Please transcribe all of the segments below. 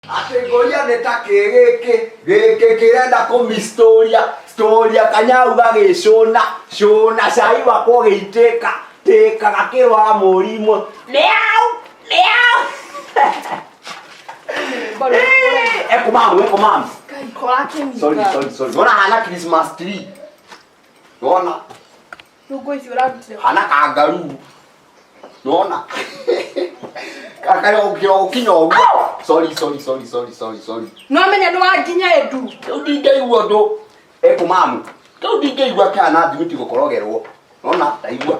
Ategoria neta geke kirenda storia kanyau gagicuna cai wako giteka gakirwara murimo miau Eko sorry Gona hana Christmas tree Gona Nugo isi urabutse hana kangaru Gona Kakari okinyo sorry No menya no waginya Edu Udingeigua ndo Eko mamu Udingeigua kana thimiti gukorogerwo Gona taigua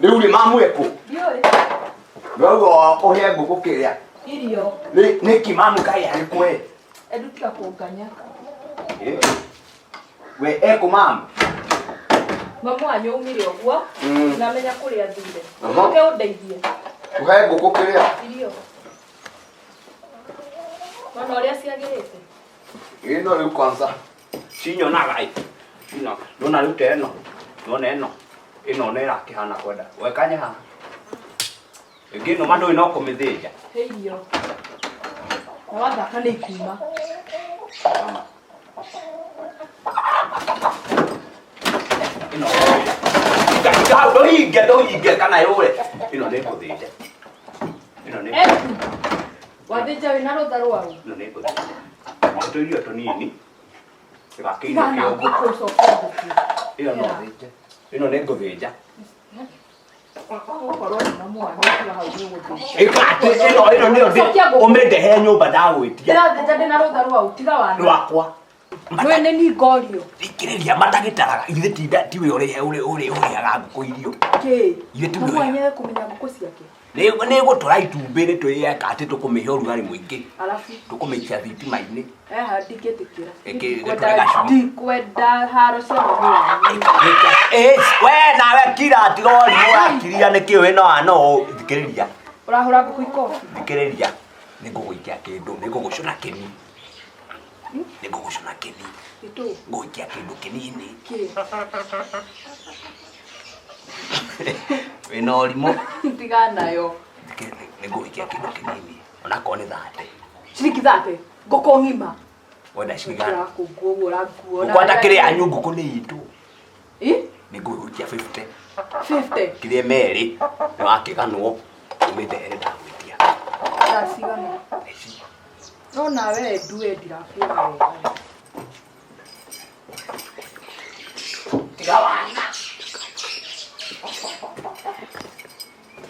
Riu ri mamu Eko Ndiore Gwa ohe nguku kiria Irio Niki mamu kai harikwe Edu tika kuonganya We Eko mamu Mamu anyumire ogwo na menya kuria thire Oke undeithie Uhe nguku kiria Irio Mwana uria ciagirite Ino riu kwanza cinyonaga ino ndona riu teno nona ino nera kihana kwenda wekanya haha Ngino mandu ino kumithija Heirio Na wathaka ni kuma Ino Doige kana yule ino ni kuthija Ino ni Wathija wina rutha rwau ino ni kuthija Ito irio tonini Gakino Gana kio gukoso Ino no thija Ino ni kuthija Okorwo ni mamu wanyu hau ni guthija Ikate ino ni umendehe nyumba ndagwitia Ndirathija ndina rutha rwau tiga wana Rwakwa Mwene ni ngorio Ikiriria matagitaraga ithe tinda tiwe uri agaguko irio Ke Ithe tiwe Mwanya kumenya nguko ciake Ni gutura itumbire twiyeka ati tukumihe urugari mwingi Alafu tukumikia thitima-ini ndingetikira Ikirega kwenda haro cia mamu we nawe kira tirori wakiria nikio we no thikiriria urahura nguku ikofi thikiriria niguguikia kindu nigugucuna kini nigugucuna kini itu nguikia kindu kinini ke we no rimo tiga nayo niguikia kindu kinini ona ko ni thate ciringi thate ngoko ngima wenda ciringi kukuona ukwata kire anyu nguku ni itu niguikia 50 50 kire meri ni wakiganwo umithere ndagwitia ndasigana no nawe Edu ndirakwira wega tiga wana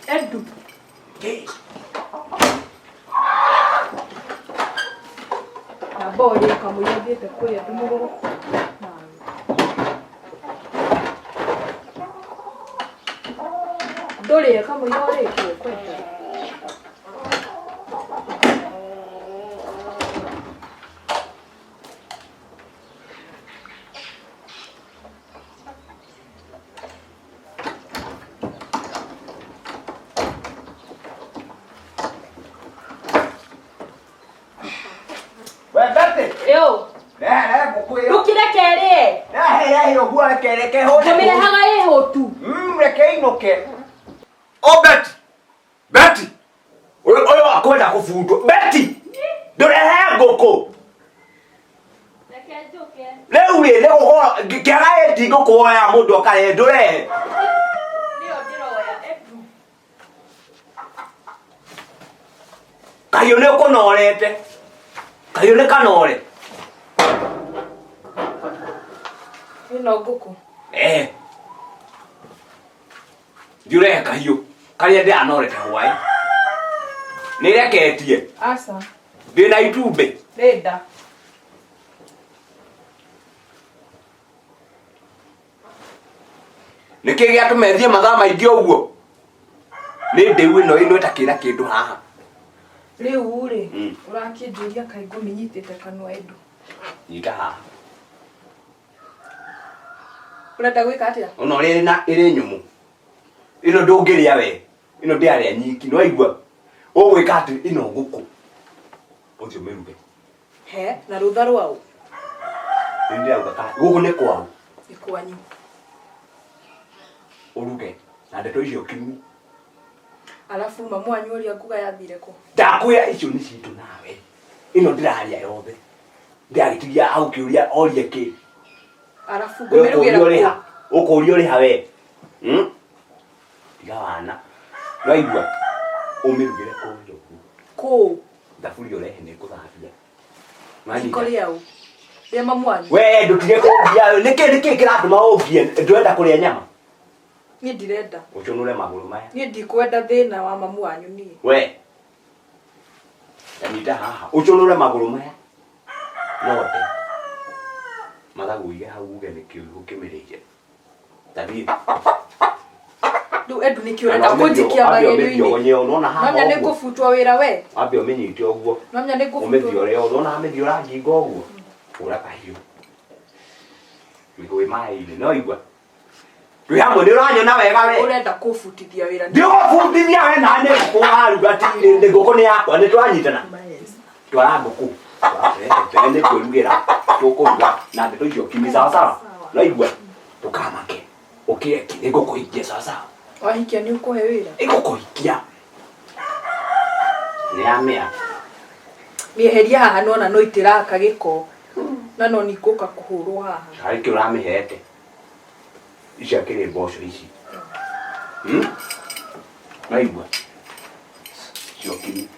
Edu ke na bori kamuyethete kuya dumuguru Dole kamuyore kwenda Yo nguku ukire kere he ogua kereke ho jamire haga yehotu reke inoke Betty oyo akwenda kufundwa Betty ndurehe nguku Leu ri uhoro kiaga eti ngukuoya mundu akare ndurehe ndio ndiroya Edu kayo ne kunorete kayo ne kanore ino nguku ndiurehe kahiu karia ndi anorete hwai nireketie asa ndina itumbe reda niki giatumethie mathaa maingi uguo ni ndiu ino itakira kindu haha riu ri urakinjuria kaingo minyitite kanwa Edu nyita haha urenda gwika atia ono iri nyumu ino ndungiria we ino ndiaria nyiki no igua ugwika ati ino nguku uthio miruge he na rutha rwau ndirauga ka gugu ni kwau ikwanyu uruge na ndeto icio kimu Alafu mamu wanyu uria nguga yathire ko. Ndakwira icio ni citu nawe. Ino ndiraria yothe. Ndiagitiria au kiuria orie ki. Alafu ngomerugira ko. Ukuria uri hawe. Tiga wana. Raigua. Umirugire ko njoku. Ko. Ndafuri ore ne kuthambia. Nikoria u. Ria mamu wanyu. We ndutige kumbia. Niki kiratuma umbie. Ndwenda kuria nyama. Ni ndirenda. Uconure maguru maya. Ni ndikwenda thina wa mamu wanyu ni. We. Anita haha. Uconure maguru maya. Note. Mathagu ige hau uge nikiugo kimirije. David. Ndu Edu nikiurenda kunjikia mageni-ini. Unaona haha. Namya nikufutwa wira we. Ambe umenyite uguo. Namya nikufutwa. Umethio leo unaona amethio rangi uguo. Ura kahiu. Niko mai-ini no igua. Twi hamwe ni uranyona wega we. Urenda kufutithia wira. Ndio kufutithia we na ne kuaruga ti ndi ngoko ni yakwa ni twanyitana. Twara ngoko. Twende kurugira. Tukuruga na ndeto icio kimi sawa sawa. No igua. Tukamake. Okieki ni ngoko ikie sawa sawa. Wahikia ni ukuhe wira. Ngoko ikia. Ni amea. Mieheria haha nona no itiraka giko. Na no nikuka kuhurwo haha. Hari ki uramihete. Ici akiri mboco ici. Naigua. Cio kimi.